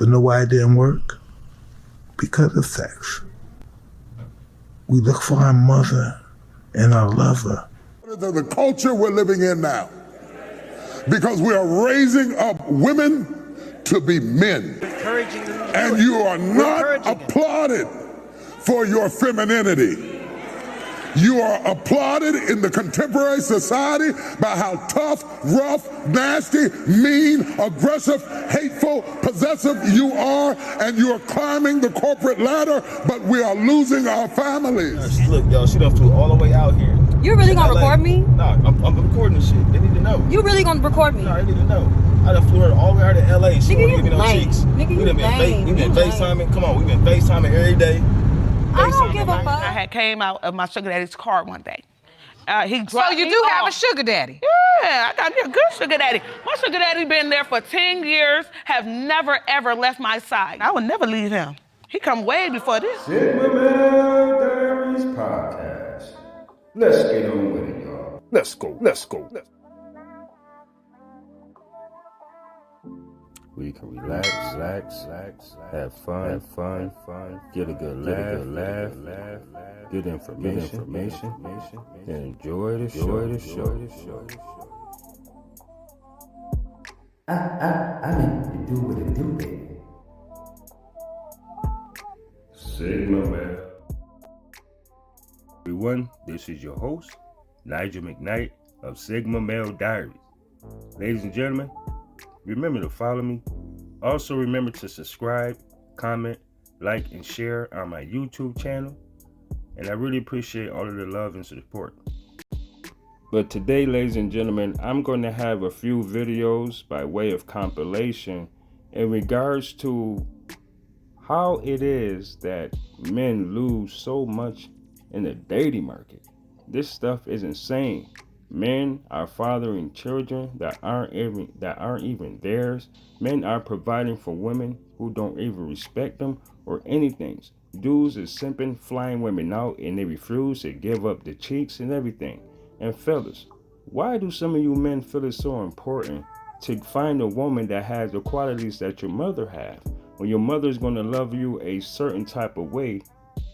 But know why it didn't work? Because of sex. We look for our mother and our lover. The culture we're living in now, because we are raising up women to be men, and you are not applauded for your femininity. You are applauded in the contemporary society by how tough, rough, nasty, mean, aggressive, hateful, possessive you are, and you are climbing the corporate ladder, but we are losing our families. Look, yo, she done flew all the way out here. You really gonna record me? No, I'm recording this shit. They need to know. You really gonna record me? No, they need to know. I done flew her all the way out to LA. She Nigga, won't give me no cheeks. Nigga, We done been FaceTiming. Come on, we been FaceTiming every day. I don't give a fuck. I had came out of my sugar daddy's car one day. So you do have a sugar daddy? Yeah, I got me a good sugar daddy. My sugar daddy been there for 10 years, have never, ever left my side. I would never leave him. He come way before this. Sigma Male Diaries Podcast. Let's get on with it, y'all. Let's go. We can relax, have fun, get a good laugh, get information, and enjoy the show. I mean to do what it do, baby. Sigma Male. Everyone, this is your host, Nigel McKnight of Sigma Male Diaries. Ladies and gentlemen, remember to follow me. Also remember to subscribe, comment, like, and share on my YouTube channel. And I really appreciate all of the love and support. But today, ladies and gentlemen, I'm going to have a few videos by way of compilation in regards to how it is that men lose so much in the dating market. This stuff is insane. Men are fathering children that aren't even theirs. Men are providing for women who don't even respect them or anything. Dudes is simping, flying women out, and they refuse to give up the cheeks and everything. And fellas, why do some of you men feel it's so important to find a woman that has the qualities that your mother have, when your mother's going to love you a certain type of way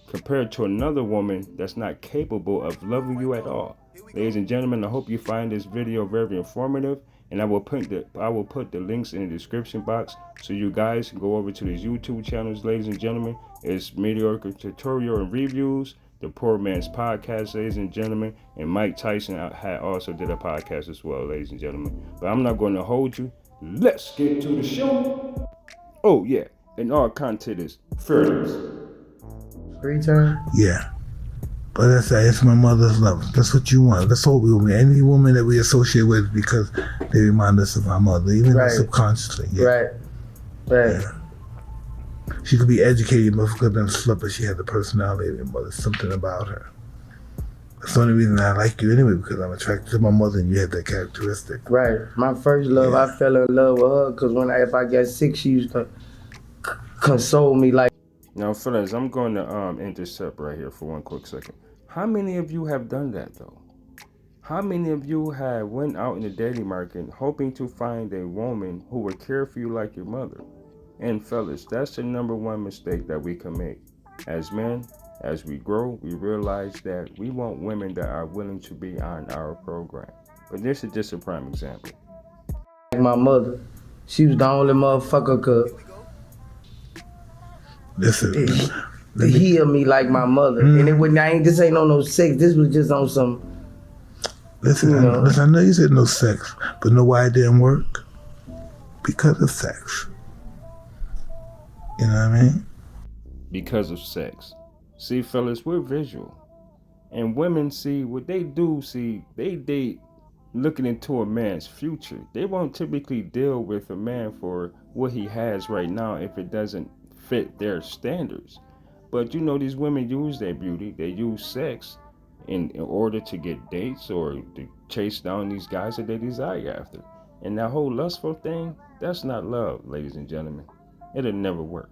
compared to another woman that's not capable of loving you at all? Ladies and gentlemen, I hope you find this video very informative, and I will put the links in the description box so you guys can go over to these YouTube channels. Ladies and gentlemen, it's Mediocre Tutorial and Reviews, The Poor Man's Podcast, ladies and gentlemen, and Mike Tyson had also did a podcast as well, ladies and gentlemen. But I'm not going to hold you. Let's get to the show. Oh yeah, and all content is fearless. Free time? Yeah. But that's that. It's my mother's love. That's what you want. That's all we want. Any woman that we associate with because they remind us of our mother, even subconsciously. Yeah. Right. Yeah. She could be educated, but could have slept, but she had the personality of your mother. Something about her. That's the only reason I like you anyway, because I'm attracted to my mother and you had that characteristic. Right. My first love, I fell in love with her because if I got sick, she used to console me like. Now, fellas, I'm going to intercept right here for one quick second. How many of you have done that, though? How many of you have went out in the dating market hoping to find a woman who would care for you like your mother? And fellas, that's the number one mistake that we can make. As men, as we grow, we realize that we want women that are willing to be on our program. But this is just a prime example. My mother, she was the only motherfucker could heal me like my mother. And it wouldn't, this ain't on no sex, this was just on some. Listen, I know you said no sex, but know why it didn't work? Because of sex. You know what I mean? Because of sex. See, fellas, we're visual. And women see what they do, they date looking into a man's future. They won't typically deal with a man for what he has right now if it doesn't fit their standards. But you know, these women use their beauty, they use sex in order to get dates or to chase down these guys that they desire after. And that whole lustful thing, that's not love, ladies and gentlemen. It'll never work.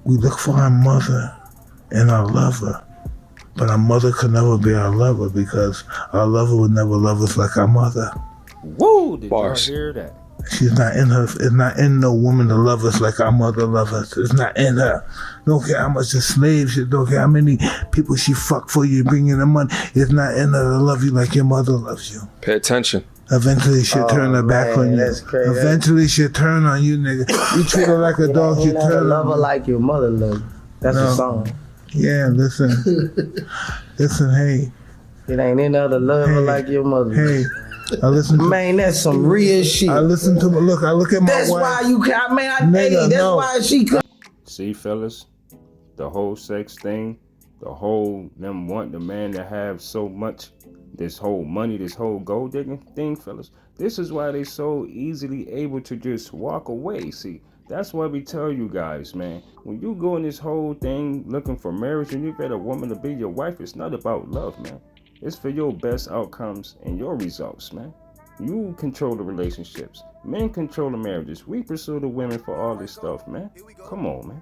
We look for our mother and our lover, but our mother could never be our lover because our lover would never love us like our mother. Whoa, did y'all hear that? She's not in her. It's not in no woman to love us like our mother loved us. It's not in her. Don't care how much a slave she. Don't care how many people she fuck for you, bringing the money. It's not in her to love you like your mother loves you. Pay attention. Eventually she'll turn her back on you. That's crazy. Eventually she'll turn on you, nigga. You treat her like a dog, she turn love on her you. like your mother loves you. That's a song. Yeah, listen. Listen, hey. It ain't in her to love her like your mother. Hey. I listen to, man, that's some real shit. I listen to, I look at my that's wife. That's why you can't, man, Nigga, that's no. why she could. See, fellas, the whole sex thing, the whole them want the man to have so much, this whole money, this whole gold digging thing, fellas. This is why they so easily able to just walk away. See, that's why we tell you guys, man, when you go in this whole thing looking for marriage and you get a woman to be your wife, it's not about love, man. It's for your best outcomes and your results, man. You control the relationships. Men control the marriages. We pursue the women for all this stuff, man. Come on, man.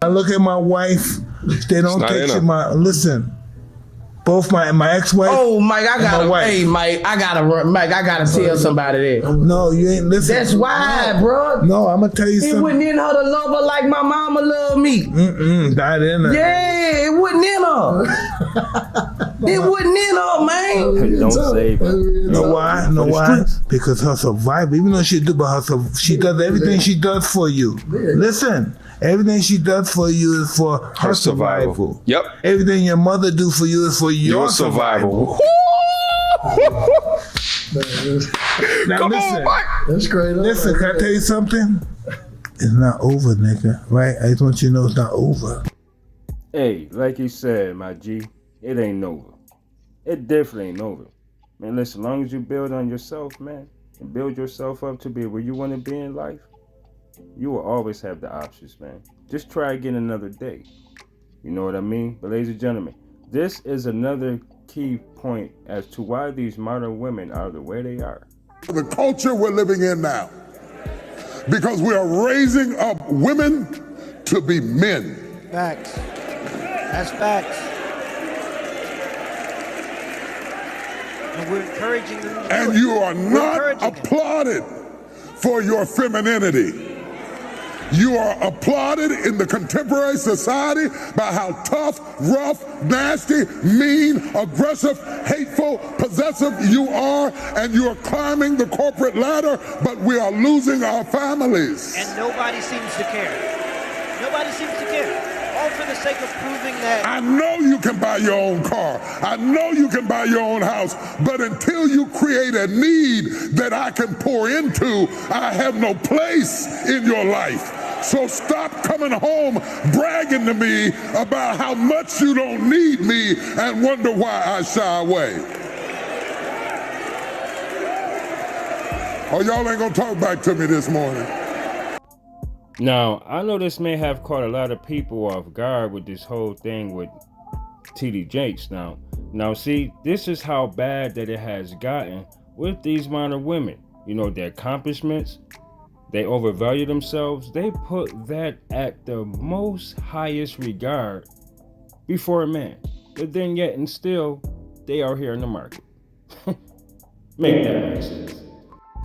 I look at my wife. They don't take you. Listen. Both my ex-wife. Oh, Mike, I gotta tell somebody that. No, you ain't listening. That's why, bro. No, I'm gonna tell you something. It wasn't in her to love her like my mama loved me. Not in her. Yeah, it wasn't in her. It wasn't in her, man. Don't say that. Know why? Know why? Because her survival, even though she does everything she does for you. Listen. Everything she does for you is for her survival. Yep. Everything your mother do for you is for your survival. Now Come listen, on, Mike. That's great. Listen, can I tell you something? It's not over, nigga. Right? I just want you to know it's not over. Hey, like you said, my G, it ain't over. It definitely ain't over. Man, listen, as long as you build on yourself, man, and build yourself up to be where you want to be in life, you will always have the options, man. Just try again another day. You know what I mean? But ladies and gentlemen, this is another key point as to why these modern women are the way they are. The culture we're living in now, because we are raising up women to be men. Facts. That's facts. And we're encouraging them to do And it. you are not applauded for your femininity. You are applauded in the contemporary society by how tough, rough, nasty, mean, aggressive, hateful, possessive you are, and you are climbing the corporate ladder, but we are losing our families. And nobody seems to care. Nobody seems to care. All for the sake of proving that. I know you can buy your own car. I know you can buy your own house. But until you create a need that I can pour into, I have no place in your life. So stop coming home bragging to me about how much you don't need me and wonder why I shy away. Oh, y'all ain't gonna talk back to me this morning. Now, I know this may have caught a lot of people off guard with this whole thing with TD Jakes now. Now, see, this is how bad that it has gotten with these modern women. You know, their accomplishments, they overvalue themselves. They put that at the most highest regard before a man. But then yet and still, they are here in the market. Make that make sense.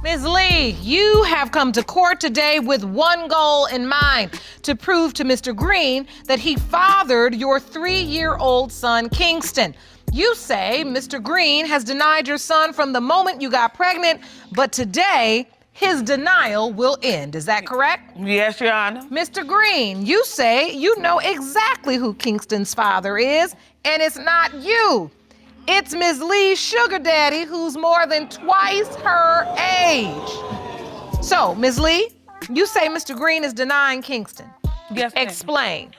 Ms. Lee, you have come to court today with one goal in mind, to prove to Mr. Green that he fathered your 3-year-old son, Kingston. You say Mr. Green has denied your son from the moment you got pregnant, but today, his denial will end. Is that correct? Yes, Your Honor. Mr. Green, you say you know exactly who Kingston's father is, and it's not you. It's Ms. Lee's sugar daddy, who's more than twice her age. So, Ms. Lee, you say Mr. Green is denying Kingston. Yes, ma'am. Explain.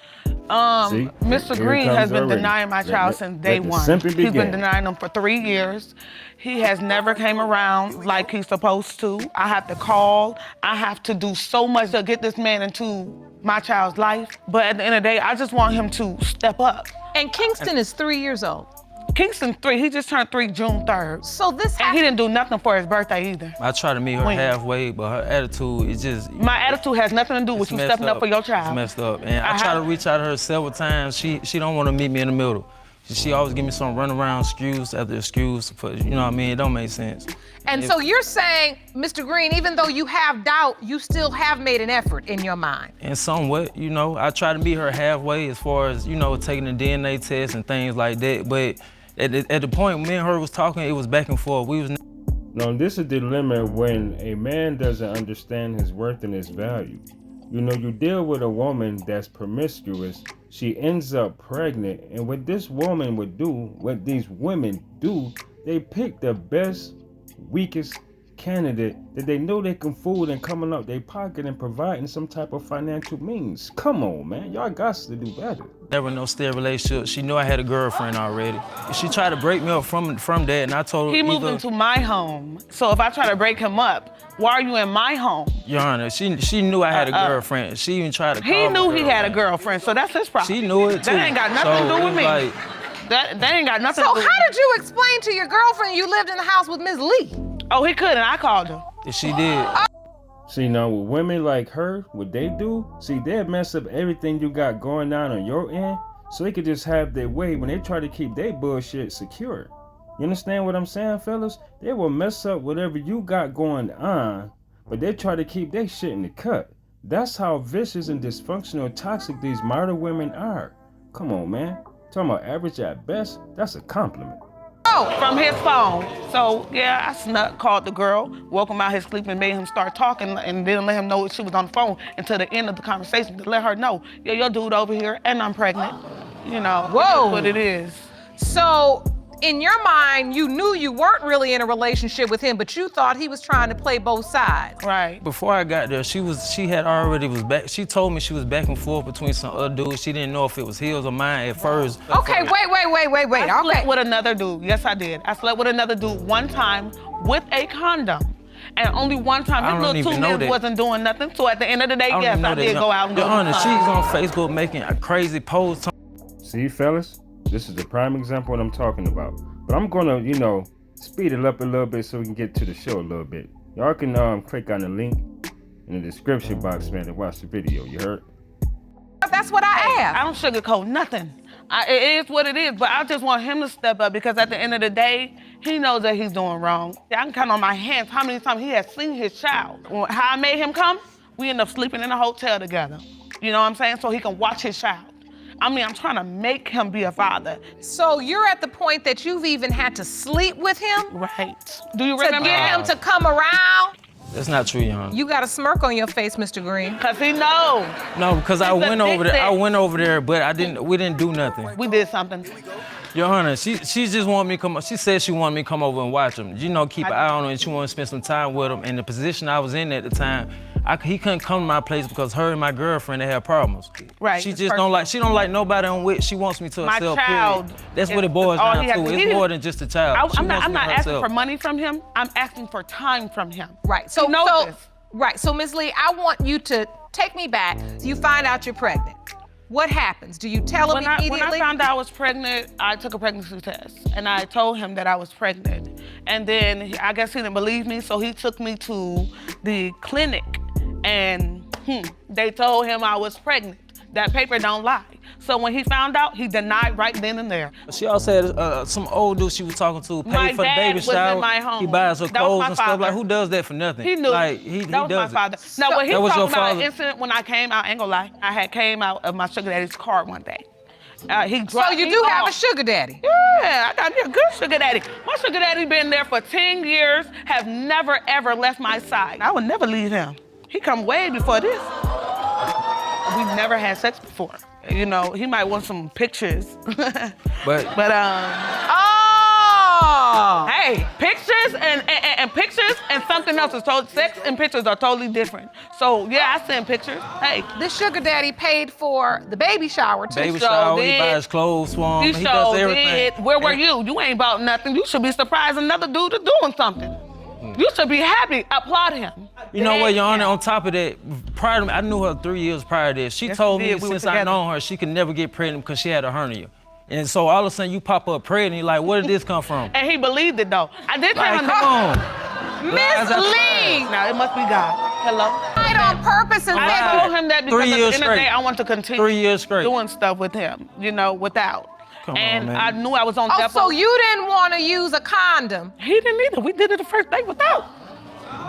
Mr. Green has been denying my child since day one. He's been denying him for 3 years. He has never came around like he's supposed to. I have to call. I have to do so much to get this man into my child's life. But at the end of the day, I just want him to step up. And Kingston is 3 years old. Kingston's 3. He just turned 3 June 3rd. So this and he didn't do nothing for his birthday either. I try to meet her halfway, but her attitude is just... My attitude has nothing to do with you stepping up for your child. It's messed up. And I try to reach out to her several times. She don't want to meet me in the middle. She always give me some runaround excuse after excuse for, you know what I mean? It don't make sense. And so you're saying, Mr. Green, even though you have doubt, you still have made an effort in your mind? And somewhat, you know, I try to meet her halfway as far as, you know, taking the DNA test and things like that. But at the point me and her was talking, it was back and forth. We was. Now, this is the dilemma when a man doesn't understand his worth and his value. You know, you deal with a woman that's promiscuous, she ends up pregnant, and what this woman would do, what these women do, they pick the best, weakest candidate that they know they can fool and coming out their pocket and providing some type of financial means. Come on, man, y'all got to do better. There was no stable relationship. She knew I had a girlfriend already. She tried to break me up from that, and I told her he moved into my home. So if I try to break him up, why are you in my home? Your Honor, she knew I had a girlfriend. She even tried to call He knew he had a girlfriend. girlfriend, so that's his problem. She knew it too. That ain't got nothing to do with me. Like, that ain't got nothing So to do with how did you explain to your girlfriend you lived in the house with Ms. Lee? Oh, he couldn't. I called her. she did. See, now with women like her, what they do, see, they'll mess up everything you got going on your end, so they could just have their way when they try to keep their bullshit secure. You understand what I'm saying, fellas? They will mess up whatever you got going on, but they try to keep their shit in the cut. That's how vicious and dysfunctional and toxic these modern women are. Come on, man. Talking about average at best, that's a compliment. Oh, from his phone. So, yeah, I called the girl, woke him out his sleep and made him start talking and didn't let him know she was on the phone until the end of the conversation to let her know, yeah, your dude over here and I'm pregnant. You know, Whoa. That's what it is. So, in your mind, you knew you weren't really in a relationship with him, but you thought he was trying to play both sides. Right. Before I got there, she had already was back. She told me she was back and forth between some other dudes. She didn't know if it was his or mine at first. Okay, wait. I slept with another dude. Yes, I did. I slept with another dude one time with a condom. And only one time, I his don't little even know 2 minutes that. wasn't doing nothing. So at the end of the day, yes, I did go out and Your go. Honor, she's on Facebook making a crazy post. See, fellas, this is the prime example of what I'm talking about. But I'm gonna, you know, speed it up a little bit so we can get to the show a little bit. Y'all can click on the link in the description box, man, to watch the video. You heard? That's what I asked. I don't sugarcoat nothing. It is what it is, but I just want him to step up because at the end of the day, he knows that he's doing wrong. I can count on my hands how many times he has seen his child. How I made him come, we end up sleeping in a hotel together. You know what I'm saying? So he can watch his child. I mean, I'm trying to make him be a father. So you're at the point that you've even had to sleep with him? Right. Do you remember to get him to come around? That's not true, Your Honor. You got a smirk on your face, Mr. Green. Cause he knows. No, because I went over there, but we didn't do nothing. We did something. Your Honor, she just wanted me to come. She said she wanted me to come over and watch him. You know, keep an eye on him, and she wanted to spend some time with him. And the position I was in at the time, he couldn't come to my place because her and my girlfriend, they had problems. Right. She just don't like nobody on which she wants me to My herself. child. Period. That's what it boils down to. It's more than just a child. I'm not asking for money from him. I'm asking for time from him. Right. So Ms. Lee, I want you to take me back. You find out you're pregnant. What happens? Do you tell him immediately? When I found out I was pregnant, I took a pregnancy test, and I told him that I was pregnant. And then I guess he didn't believe me, so he took me to the clinic, and they told him I was pregnant. That paper don't lie. So when he found out, he denied right then and there. She also had some old dude she was talking to paid for the baby shower. My dad was in my home. He buys her clothes and stuff. Father. Like, who does that for nothing? He knew. Like, he that was does my father. it. Now, when he That was talking your about an father? incident when I came out, I ain't gonna lie, I had came out of my sugar daddy's car one day. So you do have a sugar daddy? Yeah, I got me a good sugar daddy. My sugar daddy been there for 10 years, have never, ever left my side. I would never leave him. He come way before this. We've never had sex before. You know, he might want some pictures. Hey, pictures and pictures and something else is totally, sex and pictures are totally different. So yeah, I send pictures. Hey. This sugar daddy paid for the baby shower too. Baby shower, he buys clothes for him, he does everything. Where were you? You ain't bought nothing. You should be surprised another dude is doing something. You should be happy, applaud him. You know what, Your Honor, on top of that, prior to me, I knew her 3 years prior to this. She told me since I known her, she could never get pregnant because she had a hernia. And so all of a sudden you pop up pregnant, you're like, where did this come from? And he believed it though. I did tell him. Come on. Miss Lee! Now it must be God. Hello? Lied on purpose and I told him that because at the end of the day, I want to continue 3 years straight. doing stuff with him, you know, without. Come and on, man. I knew I was on death. So you didn't want to use a condom? He didn't either. We did it the first day without.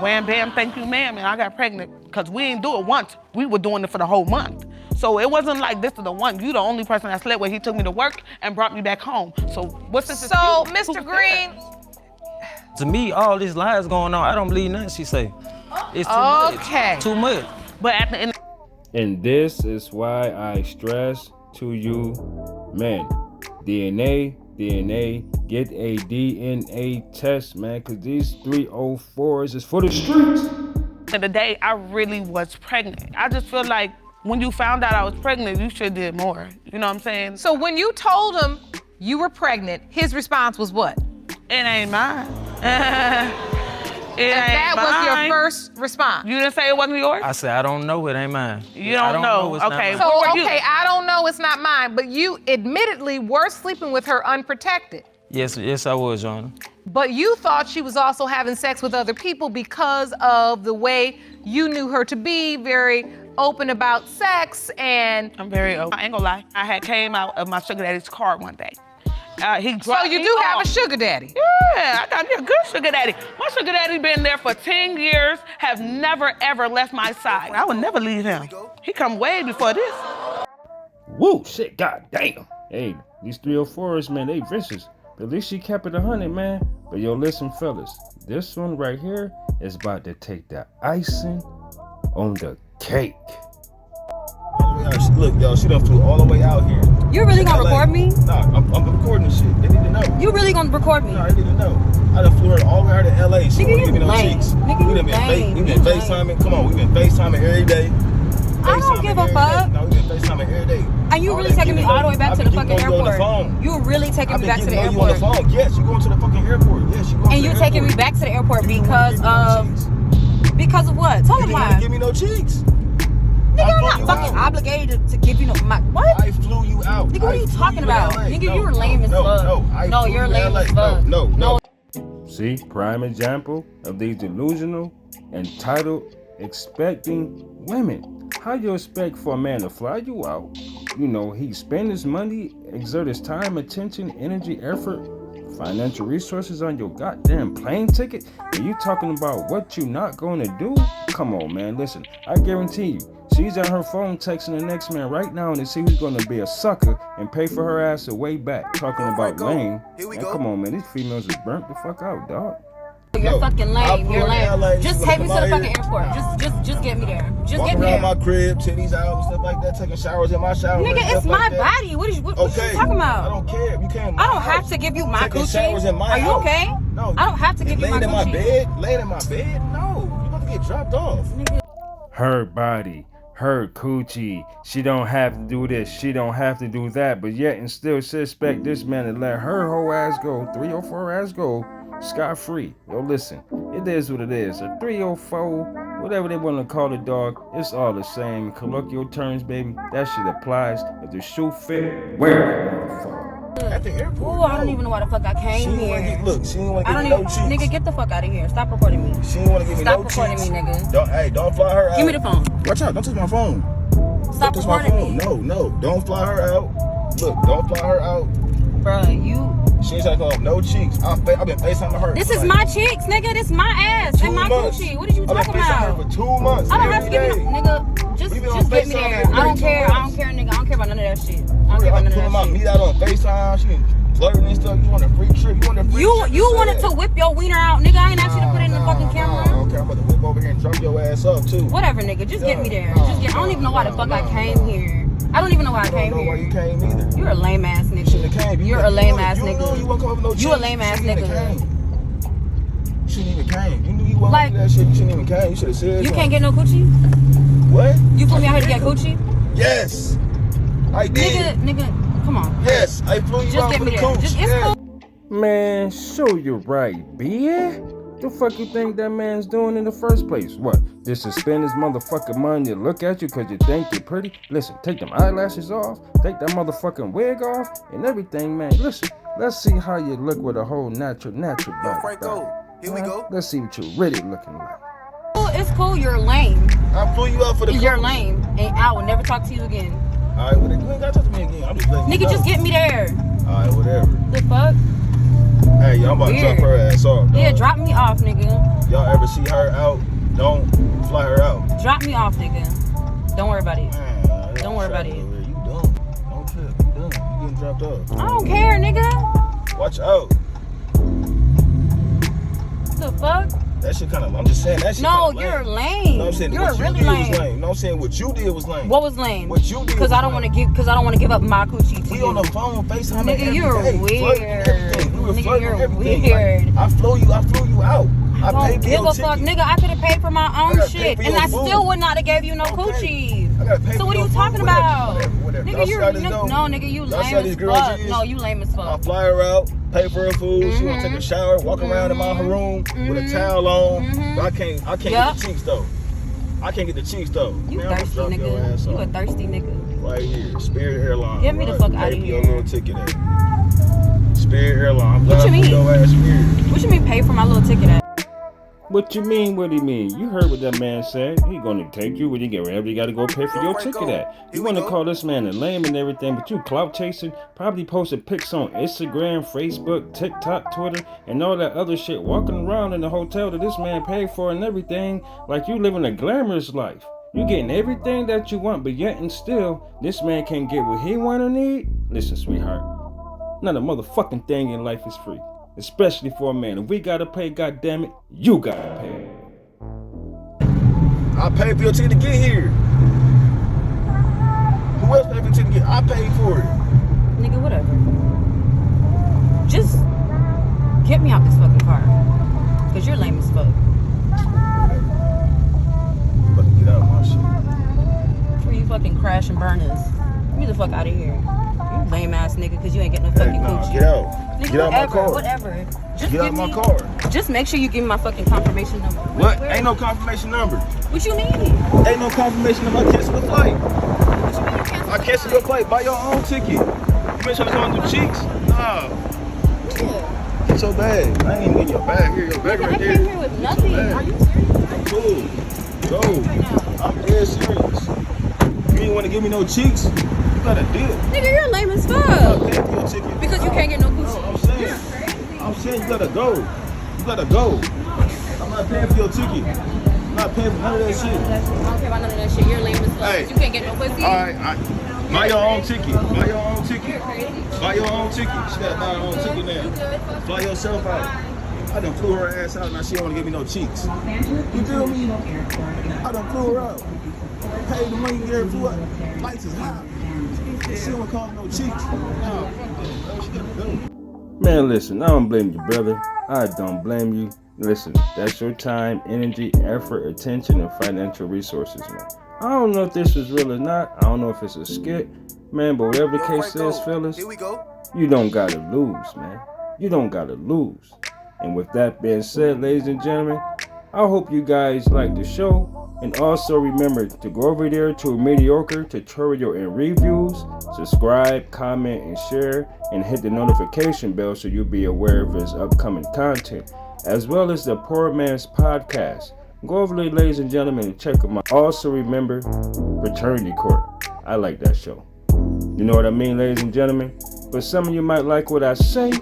Wham, bam, thank you, ma'am, and I got pregnant because we didn't do it once. We were doing it for the whole month. So it wasn't like this is the one. You the only person I slept with. He took me to work and brought me back home. So what's this? So, Mr. Green. To me, all these lies going on, I don't believe nothing she say. It's too much. Too much. But at the end. And this is why I stress to you, men, DNA, get a DNA test, man, because these 304s is for the streets. At the day, I really was pregnant. I just feel like when you found out I was pregnant, you should have did more. You know what I'm saying? So when you told him you were pregnant, his response was what? It ain't mine. That was your first response? You didn't say it wasn't yours? I said, I don't know, it ain't mine. You don't know. It's Okay. not mine. So, okay, I don't know, it's not mine, but you admittedly were sleeping with her unprotected. Yes, I was, Your Honor. But you thought she was also having sex with other people because of the way you knew her to be, very open about sex, and... I'm very open. I ain't gonna lie. I had came out of my sugar daddy's car one day. So you do have a sugar daddy? Yeah, I got me a good sugar daddy. My sugar daddy been there for 10 years, have never, ever left my side. I would never leave him. He come way before this. Woo, shit, goddamn. Hey, these 304s, man, they vicious. But at least she kept it 100, man. But yo, listen, fellas, this one right here is about to take the icing on the cake. Look, yo, she done flew all the way out here. You really gonna record me? Nah, I'm recording this shit. They need to know. You really gonna record me? Nah, they need to know. I done flew her all the way out to LA. She won't give me no cheeks. We been FaceTiming. Come on, we been FaceTiming every day. I don't give a fuck. No, we been FaceTiming every day. And you really taking me all the way back to the fucking airport? You really taking me back to the airport? You on the phone? Yes, you going to the fucking airport. Yes, you going to the airport. And you taking me back to the airport because of what? Tell me why. You didn't give me no cheeks. Nigga, I'm not fucking obligated to give you no what? I flew you out. Nigga, what are you talking about? Nigga, you were lame as fuck. No, you're lame as fuck. No. See, prime example of these delusional, entitled, expecting women. How you expect for a man to fly you out? You know, he spend his money, exert his time, attention, energy, effort, financial resources on your goddamn plane ticket, and you talking about what you not gonna do? Come on, man, listen, I guarantee you, she's on her phone texting the next man right now to see who's gonna be a sucker and pay for her ass way back, talking about lame. Man, come on, man, these females is burnt the fuck out, dog. You're fucking lame. You're lame. Just take me to the fucking airport. Just get me there. Just get me there. Walk around my crib, titties out and stuff like that, taking showers in my shower. Nigga, it's my body. What are you talking about? I don't care. You can't. I don't have to give you my coochie. Are you okay? No. I don't have to give you my coochie. Laying in my bed? No. You about to get dropped off. Her body, her coochie. She don't have to do this. She don't have to do that. But yet and still she expect this man to let her whole ass go, 304 ass go, scot-free. Yo, listen, it is what it is. A 304, whatever they want to call it, dog, it's all the same. Colloquial terms, baby, that shit applies. If the shoe fit, wear it, motherfucker. At the airport. Ooh, I don't even know why the fuck I came here. Look, she didn't want to give me no cheeks. Nigga, get the fuck out of here. Stop recording me. She didn't want to give me no cheeks. Stop recording me, nigga. Don't fly her out. Give me the phone. Watch out, don't touch my phone. Stop recording me. No, don't fly her out. Look, don't fly her out. Bruh, you... She ain't talking about no cheeks. I've been FaceTiming her. This is my cheeks, nigga. This is my ass and my coochie. What are you talking about? I've been FaceTiming her for 2 months. I don't have to give you no... Nigga, just get me there. I don't care, nigga. I don't care about none of that shit. I don't care about none of that shit. My meat out on FaceTime. She been flirting and stuff. You want a free trip? You wanted to whip your wiener out, nigga. I ain't asked you to put it in the fucking camera. Okay, I'm about to whip over here and drop your ass up too. Whatever, nigga. Just get me there. I don't even know why the fuck I came here. I don't even know why I came here. I don't know why you came either. You're a lame ass nigga. You shouldn't have came. You're a lame ass nigga. You won't come up with no You a lame ass nigga. You shouldn't even came. You knew you wanted to do that shit. You shouldn't even came. You should have said you can't get no coochie? What? You flew me out here to get coochie? Yes. I did. Nigga, come on. Yes, I flew you out for the cooch. It's cool. Man, show you right, bitch. The fuck you think that man's doing in the first place? What? Just to spend his motherfucking money to look at you because you think you're pretty? Listen, take them eyelashes off, take that motherfucking wig off, and everything, man. Listen, let's see how you look with a whole natural body. Here we go. Let's see what you're really looking like. It's cool, you're lame. I flew you out for the You're lame, and I will never talk to you again. Alright, well, you ain't gotta talk to me again. I'm just letting you know. Nigga, just get me there. Alright, whatever. The fuck? Hey, y'all about to drop her ass off, dog. Yeah, drop me off, nigga. Y'all ever see her out, don't fly her out. Drop me off, nigga. Don't worry about it. Man, don't worry about it. You dumb. Don't trip. You dumb. You getting dropped off. I don't care, nigga. Watch out. The fuck? That shit kind of, I'm just saying, that shit No, kinda you're lame. No, I'm saying you're what really you did lame. was lame. No, I'm saying what you did was lame. What was lame? What you did Because I don't want to give up my coochie to we you. on the phone, FaceTime Nigga, you're weird. We were Nigga, you're everything. weird. Like, I flew you out. I don't paid for give your a fuck, ticket. nigga. I could have paid for my own gotta shit, pay for and your I food. still would not have gave you no coochie. I gotta pay So for what are your you food, talking about? whatever. Nigga, Y'all you're see how this go? no, nigga, you Y'all see lame how these as girls fuck. is? No, you lame as I fuck. fly her out, pay for her food. She wanna take a shower, walk around in my room with a towel on. But I can't get the cheeks though. I can't get the cheeks though. You Man, thirsty, I'm your ass nigga. You a off. thirsty nigga. Right here, Spirit Airlines. Get me the fuck out of Pay here. for your little ticket at Spirit Airlines. What you mean? Your ass Spirit. What you mean pay for my little ticket at? What you mean? What do you mean? You heard what that man said. He gonna take you when you get wherever you gotta go pay for your ticket at. You wanna call this man a lame and everything, but you clout chasing, probably posted pics on Instagram, Facebook, TikTok, Twitter, and all that other shit, walking around in the hotel that this man paid for and everything, like you living a glamorous life. You getting everything that you want, but yet and still, this man can't get what he want or need? Listen, sweetheart, not a motherfucking thing in life is free. Especially for a man. If we gotta pay, goddammit, you gotta pay. I paid for your ticket to get here. Who else paid for your ticket to get? I paid for it. Nigga, whatever. Just get me out this fucking car. Cause you're lame as fuck. I'm about to get out of my shit. Where you fucking crash and burn us. Get me the fuck out of here. You lame ass nigga, cause you ain't getting no fucking coochie. Get out. Nigga, Get out my car. Whatever. Just Get out my car. Just make sure you give me my fucking confirmation number. What? Ain't no confirmation number. What you mean? Ain't no confirmation number. I canceled the flight. What you mean you canceled? I canceled your flight. Buy your own ticket. You ain't trying to come through cheeks? Nah. Yeah. Get your bag. I ain't even get your bag here. Your bag Nigga, right I there. came here with nothing. Are you serious? Cool. Go. I'm dead serious. You ain't want to give me no cheeks? You got a deal. Nigga, you're lame as fuck. I'm paying for your ticket. Because you can't get no coochie. No, I'm saying you gotta go. You gotta go. I'm not paying for your ticket. I'm not paying for none of that shit. I don't care about none of that shit. You're lame as fuck. Hey. You can't get no pussy. Alright, buy your own ticket. Buy your own ticket. Buy your own ticket. She gotta buy her own ticket now. Fly yourself out. I done flew her ass out. Now she don't wanna give me no cheeks. You feel me? I done flew her out. Paid the money, girl, flew out. Lights is high. She don't call me no cheeks. No, she gotta go. Man, listen, I don't blame you, brother. I don't blame you. Listen, that's your time, energy, effort, attention, and financial resources, man. I don't know if this is real or not. I don't know if it's a skit, man, but whatever the case is, fellas, you don't gotta lose, man. You don't gotta lose. And with that being said, ladies and gentlemen, I hope you guys like the show. And also remember to go over there to Mediocre Tutorial and Reviews, subscribe, comment, and share, and hit the notification bell so you'll be aware of his upcoming content, as well as the Poor Man's Podcast. Go over there, ladies and gentlemen, and check them out. Also remember Fraternity Court. I like that show. You know what I mean, ladies and gentlemen? But some of you might like what I say,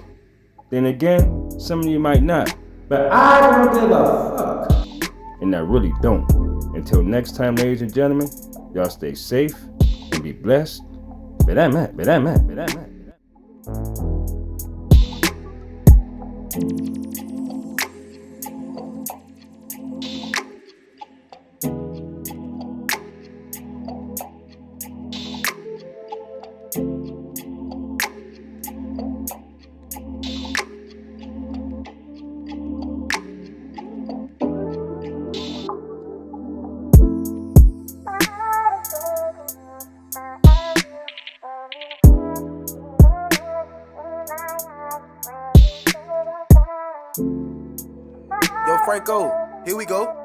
then again, some of you might not. But I don't give a fuck. And I really don't. Until next time, ladies and gentlemen, y'all stay safe and be blessed. But I'm at. Yo, Franco, here we go.